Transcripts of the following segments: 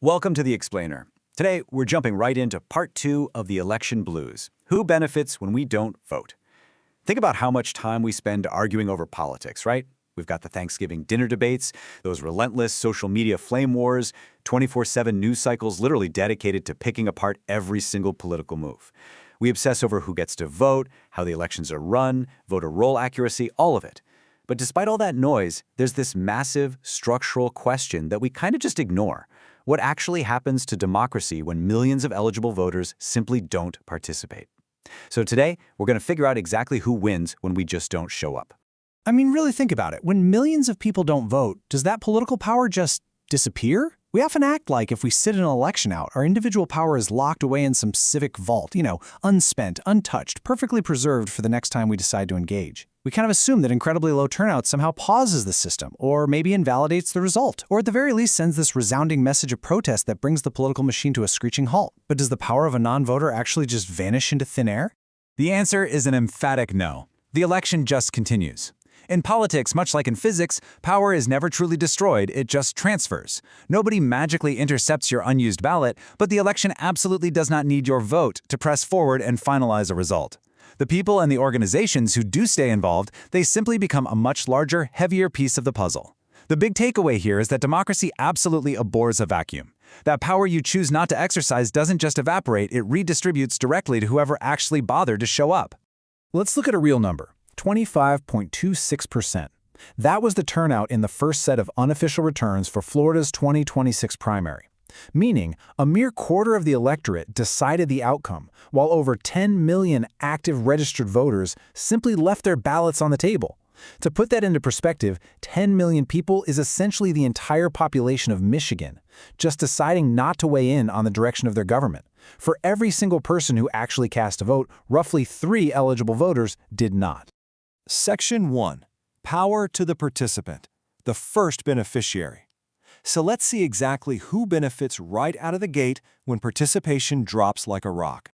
Welcome to The Explainer. Today, we're jumping right into part 2 of the election blues. Who benefits when we don't vote? Think about how much time we spend arguing over politics, right? We've got the Thanksgiving dinner debates, those relentless social media flame wars, 24/7 news cycles literally dedicated to picking apart every single political move. We obsess over who gets to vote, how the elections are run, voter roll accuracy, all of it. But despite all that noise, there's this massive structural question that we kind of just ignore. What actually happens to democracy when millions of eligible voters simply don't participate? So today, we're going to figure out exactly who wins when we just don't show up. I mean, really think about it. When millions of people don't vote, does that political power just disappear? We often act like if we sit an election out, our individual power is locked away in some civic vault, unspent, untouched, perfectly preserved for the next time we decide to engage. We kind of assume that incredibly low turnout somehow pauses the system, or maybe invalidates the result, or at the very least sends this resounding message of protest that brings the political machine to a screeching halt. But does the power of a non-voter actually just vanish into thin air? The answer is an emphatic no. The election just continues. In politics, much like in physics, power is never truly destroyed, it just transfers. Nobody magically intercepts your unused ballot, but the election absolutely does not need your vote to press forward and finalize a result. The people and the organizations who do stay involved, they simply become a much larger, heavier piece of the puzzle. The big takeaway here is that democracy absolutely abhors a vacuum. That power you choose not to exercise doesn't just evaporate, it redistributes directly to whoever actually bothered to show up. Let's look at a real number. 25.26%. That was the turnout in the first set of unofficial returns for Florida's 2026 primary. Meaning, a mere quarter of the electorate decided the outcome, while over 10 million active registered voters simply left their ballots on the table. To put that into perspective, 10 million people is essentially the entire population of Michigan, just deciding not to weigh in on the direction of their government. For every single person who actually cast a vote, roughly 3 eligible voters did not. Section 1. Power to the participant, the first beneficiary. So let's see exactly who benefits right out of the gate when participation drops like a rock.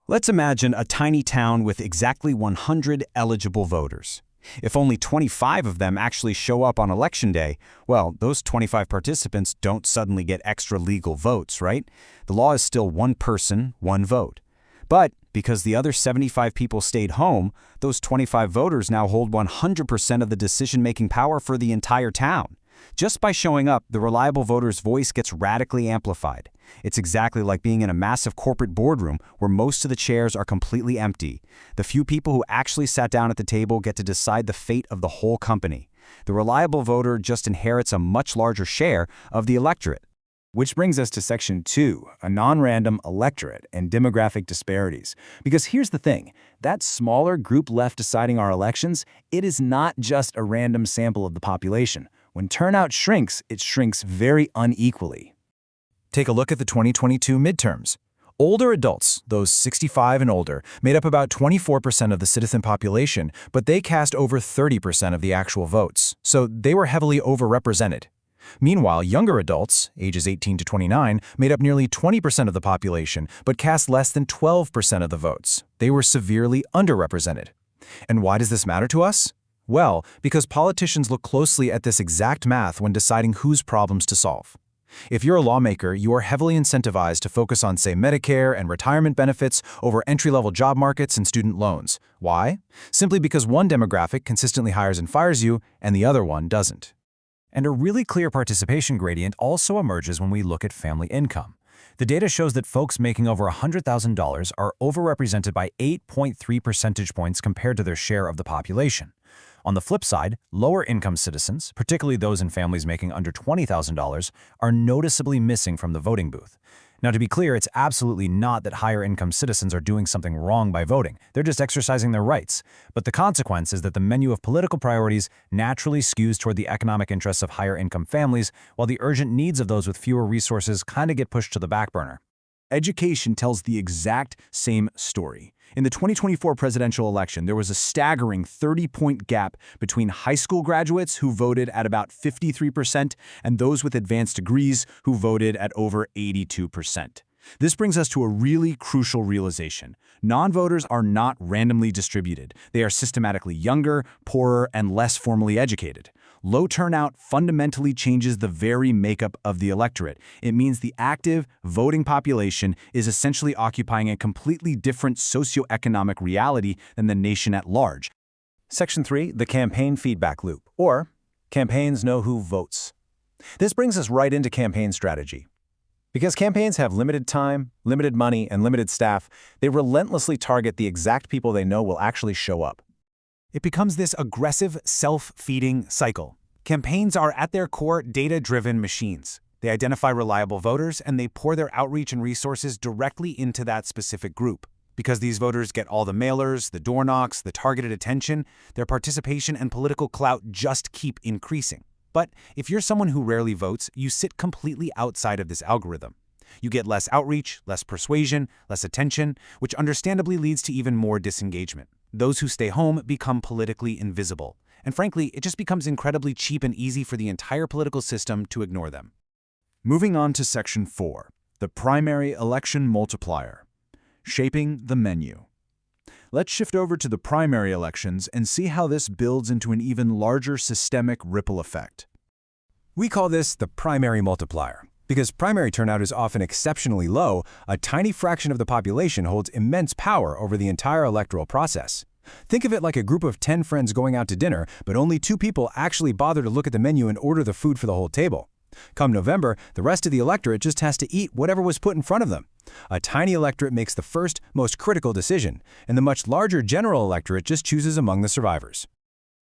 Let's imagine a tiny town with exactly 100 eligible voters. If only 25 of them actually show up on election day, well, those 25 participants don't suddenly get extra legal votes, right? The law is still one person, one vote. But because the other 75 people stayed home, those 25 voters now hold 100% of the decision-making power for the entire town. Just by showing up, the reliable voter's voice gets radically amplified. It's exactly like being in a massive corporate boardroom where most of the chairs are completely empty. The few people who actually sat down at the table get to decide the fate of the whole company. The reliable voter just inherits a much larger share of the electorate. Which brings us to Section 2, a non-random electorate and demographic disparities. Because here's the thing, that smaller group left deciding our elections, it is not just a random sample of the population. When turnout shrinks, it shrinks very unequally. Take a look at the 2022 midterms. Older adults, those 65 and older, made up about 24% of the citizen population, but they cast over 30% of the actual votes, so they were heavily overrepresented. Meanwhile, younger adults, ages 18 to 29, made up nearly 20% of the population, but cast less than 12% of the votes. They were severely underrepresented. And why does this matter to us? Well, because politicians look closely at this exact math when deciding whose problems to solve. If you're a lawmaker, you are heavily incentivized to focus on, say, Medicare and retirement benefits over entry-level job markets and student loans. Why? Simply because one demographic consistently hires and fires you, and the other one doesn't. And a really clear participation gradient also emerges when we look at family income. The data shows that folks making over $100,000 are overrepresented by 8.3 percentage points compared to their share of the population. On the flip side, lower-income citizens, particularly those in families making under $20,000, are noticeably missing from the voting booth. Now, to be clear, it's absolutely not that higher-income citizens are doing something wrong by voting. They're just exercising their rights. But the consequence is that the menu of political priorities naturally skews toward the economic interests of higher-income families, while the urgent needs of those with fewer resources kind of get pushed to the back burner. Education tells the exact same story. In the 2024 presidential election, there was a staggering 30-point gap between high school graduates who voted at about 53% and those with advanced degrees who voted at over 82%. This brings us to a really crucial realization. Non-voters are not randomly distributed. They are systematically younger, poorer, and less formally educated. Low turnout fundamentally changes the very makeup of the electorate. It means the active, voting population is essentially occupying a completely different socioeconomic reality than the nation at large. Section 3, the campaign feedback loop, or campaigns know who votes. This brings us right into campaign strategy. Because campaigns have limited time, limited money, and limited staff, they relentlessly target the exact people they know will actually show up. It becomes this aggressive, self-feeding cycle. Campaigns are at their core data-driven machines. They identify reliable voters and they pour their outreach and resources directly into that specific group. Because these voters get all the mailers, the door knocks, the targeted attention, their participation and political clout just keep increasing. But if you're someone who rarely votes, you sit completely outside of this algorithm. You get less outreach, less persuasion, less attention, which understandably leads to even more disengagement. Those who stay home become politically invisible. And frankly, it just becomes incredibly cheap and easy for the entire political system to ignore them. Moving on to Section 4, the primary election multiplier, shaping the menu. Let's shift over to the primary elections and see how this builds into an even larger systemic ripple effect. We call this the primary multiplier. Because primary turnout is often exceptionally low, a tiny fraction of the population holds immense power over the entire electoral process. Think of it like a group of 10 friends going out to dinner, but only 2 people actually bother to look at the menu and order the food for the whole table. Come November, the rest of the electorate just has to eat whatever was put in front of them. A tiny electorate makes the first, most critical decision, and the much larger general electorate just chooses among the survivors.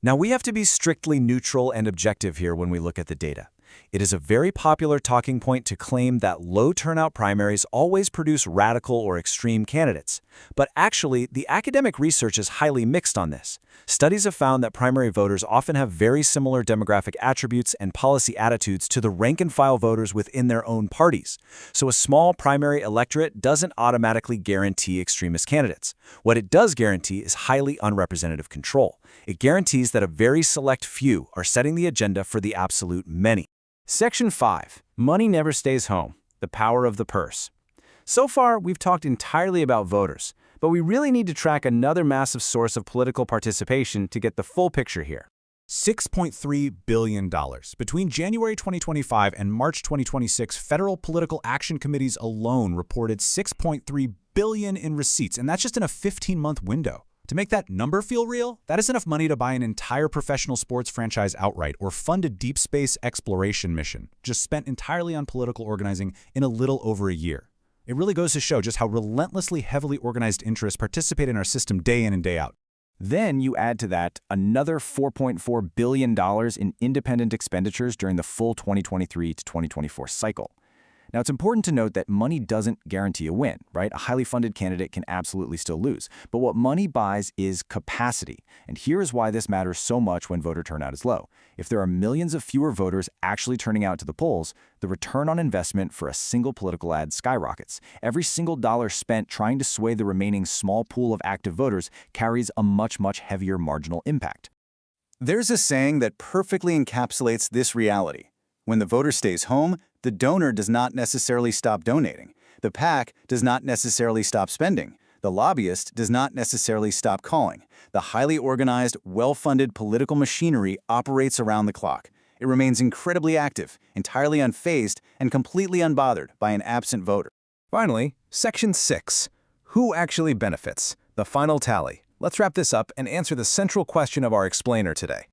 Now, we have to be strictly neutral and objective here when we look at the data. It is a very popular talking point to claim that low turnout primaries always produce radical or extreme candidates. But actually, the academic research is highly mixed on this. Studies have found that primary voters often have very similar demographic attributes and policy attitudes to the rank-and-file voters within their own parties. So a small primary electorate doesn't automatically guarantee extremist candidates. What it does guarantee is highly unrepresentative control. It guarantees that a very select few are setting the agenda for the absolute many. Section 5. Money never stays home. The power of the purse. So far, we've talked entirely about voters, but we really need to track another massive source of political participation to get the full picture here. $6.3 billion. Between January 2025 and March 2026, federal political action committees alone reported $6.3 billion in receipts, and that's just in a 15-month window. To make that number feel real, that is enough money to buy an entire professional sports franchise outright or fund a deep space exploration mission, just spent entirely on political organizing in a little over a year. It really goes to show just how relentlessly heavily organized interests participate in our system day in and day out. Then you add to that another $4.4 billion in independent expenditures during the full 2023 to 2024 cycle. Now, it's important to note that money doesn't guarantee a win, right? A highly funded candidate can absolutely still lose. But what money buys is capacity. And here is why this matters so much when voter turnout is low. If there are millions of fewer voters actually turning out to the polls, the return on investment for a single political ad skyrockets. Every single dollar spent trying to sway the remaining small pool of active voters carries a much, much heavier marginal impact. There's a saying that perfectly encapsulates this reality. When the voter stays home, the donor does not necessarily stop donating. The PAC does not necessarily stop spending. The lobbyist does not necessarily stop calling. The highly organized, well-funded political machinery operates around the clock. It remains incredibly active, entirely unfazed, and completely unbothered by an absent voter. Finally, Section 6. Who actually benefits? The final tally. Let's wrap this up and answer the central question of our explainer today.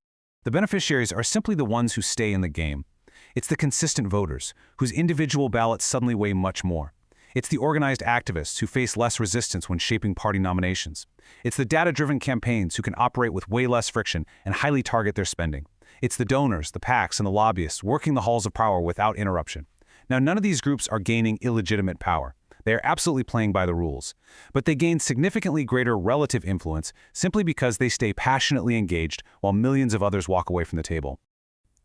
The beneficiaries are simply the ones who stay in the game. It's the consistent voters, whose individual ballots suddenly weigh much more. It's the organized activists who face less resistance when shaping party nominations. It's the data-driven campaigns who can operate with way less friction and highly target their spending. It's the donors, the PACs, and the lobbyists working the halls of power without interruption. Now, none of these groups are gaining illegitimate power. They are absolutely playing by the rules. But they gain significantly greater relative influence simply because they stay passionately engaged while millions of others walk away from the table.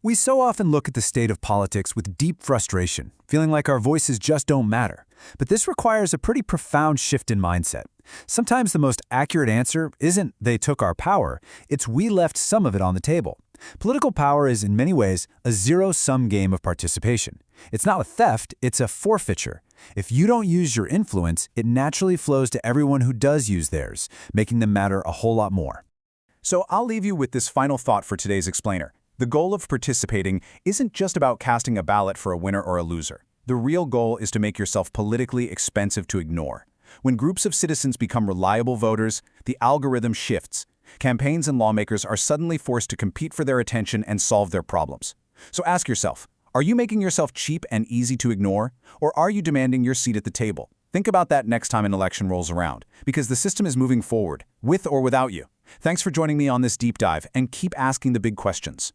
We so often look at the state of politics with deep frustration, feeling like our voices just don't matter. But this requires a pretty profound shift in mindset. Sometimes the most accurate answer isn't they took our power, it's we left some of it on the table. Political power is in many ways a zero-sum game of participation. It's not a theft, it's a forfeiture. If you don't use your influence, it naturally flows to everyone who does use theirs, making them matter a whole lot more. So I'll leave you with this final thought for today's explainer. The goal of participating isn't just about casting a ballot for a winner or a loser. The real goal is to make yourself politically expensive to ignore. When groups of citizens become reliable voters, the algorithm shifts. Campaigns and lawmakers are suddenly forced to compete for their attention and solve their problems. So ask yourself, are you making yourself cheap and easy to ignore, or are you demanding your seat at the table? Think about that next time an election rolls around, because the system is moving forward, with or without you. Thanks for joining me on this deep dive, and keep asking the big questions.